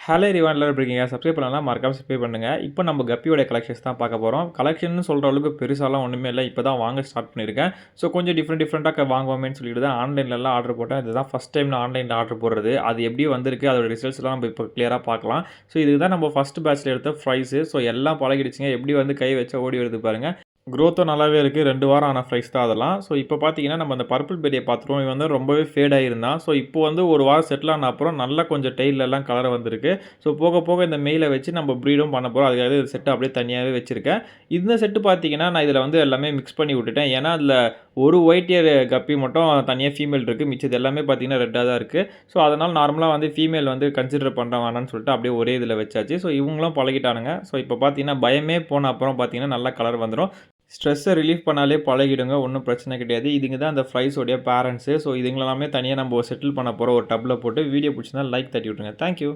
Hello everyone எல்லாரும் எப்படி இருக்கீங்க? சப்ஸ்கிரைப் பண்ணலாம் மறக்காம சப்ஸ்கிரைப் பண்ணுங்க. இப்போ நம்ம கப்பியோட கலெக்ஷன்ஸ் தான் பார்க்க போறோம். கலெக்ஷன்னு சொல்ற அளவுக்கு பெருசாலாம் ஒண்ணுமே இல்ல. இப்போ தான் வாங்க ஸ்டார்ட் பண்ணியிருக்கேன். ஸோ கொஞ்சம் டிஃப்ரெண்ட்டா வாங்குவோமேன்னு சொல்லிட்டு தான் ஆன்லைன்லலாம் ஆர்டர் போட்டேன். இதுதான் ஃபர்ஸ்ட் டைம் நான் ஆன்லைன்ல ஆர்டர் போடுறது. அது எப்படி வந்திருக்கு அதோட ரிசல்ட்ஸ்லாம் நம்ம இப்போ கிளியரா பார்க்கலாம். ஸோ இதுதான் நம்ம ஃபர்ஸ்ட் பேட்ச்ல எடுத்த ஃப்ரைஸு. ஸோ எல்லாம் பழகிடுச்சுங்க. எப்படி வந்து கை வச்சா ஓடி வருது பாருங்க. குரோத்தும் நல்லாவே இருக்கு. 2 வாரம் ஆன ஃப்ரைஸ் தான் அதெல்லாம். ஸோ இப்போ பார்த்தீங்கன்னா, நம்ம அந்த பர்பிள் பெரிய பார்த்துருவோம். இவன் வந்து ரொம்பவே ஃபேட் ஆயிருந்தான். ஸோ இப்போ வந்து 1 வாரம் செட்டில் ஆன அப்புறம் நல்லா கொஞ்சம் டெய்லெல்லாம் கலர் வந்திருக்கு. ஸோ போக போக இந்த மெயில வச்சு நம்ம ப்ரீடும் பண்ண போறோம். அதுக்காக இந்த செட்ட அப்படியே தனியாவே வச்சிருக்கேன். இந்த செட்டு பார்த்தீங்கன்னா, நான் இதில வந்து எல்லாமே மிக்ஸ் பண்ணி விட்டுட்டேன். ஏன்னா, அதில ஒரு ஒயிட் இயர் கப்பி மட்டும் தனியா ஃபீமேல் இருக்கு. மிச்சது எல்லாமே பார்த்தீங்கன்னா, ரெட்டா தான் இருக்கு. ஸோ அதனால நார்மலா வந்து ஃபீமேல் வந்து கன்சிடர் பண்ற வேணான்னு சொல்லிட்டு அப்படியே ஒரே இதில வச்சாச்சு. ஸோ இவங்களும் பழகிட்டானுங்க. ஸோ இப்போ பார்த்தீங்கன்னா, பயமே போன அப்புறம் பார்த்தீங்கன்னா, நல்லா கலர் வந்துரும். ஸ்ட்ரெஸ்ஸ ரிலீஃப் பண்ணாலே பழகிடுங்க. ஒண்ணும் பிரச்சனை கிடையாது. இதுங்க தான் அந்த ஃப்ரைஸோடைய பேரண்ட்ஸு. ஸோ இதுங்கள எல்லாமே தனியா நம்ம செட்டில் பண்ண போறோம் ஒரு டப்ல போட்டு. வீடியோ புடிச்சிருந்தா லைக் தட்டி விட்டுருங்க. Thank you.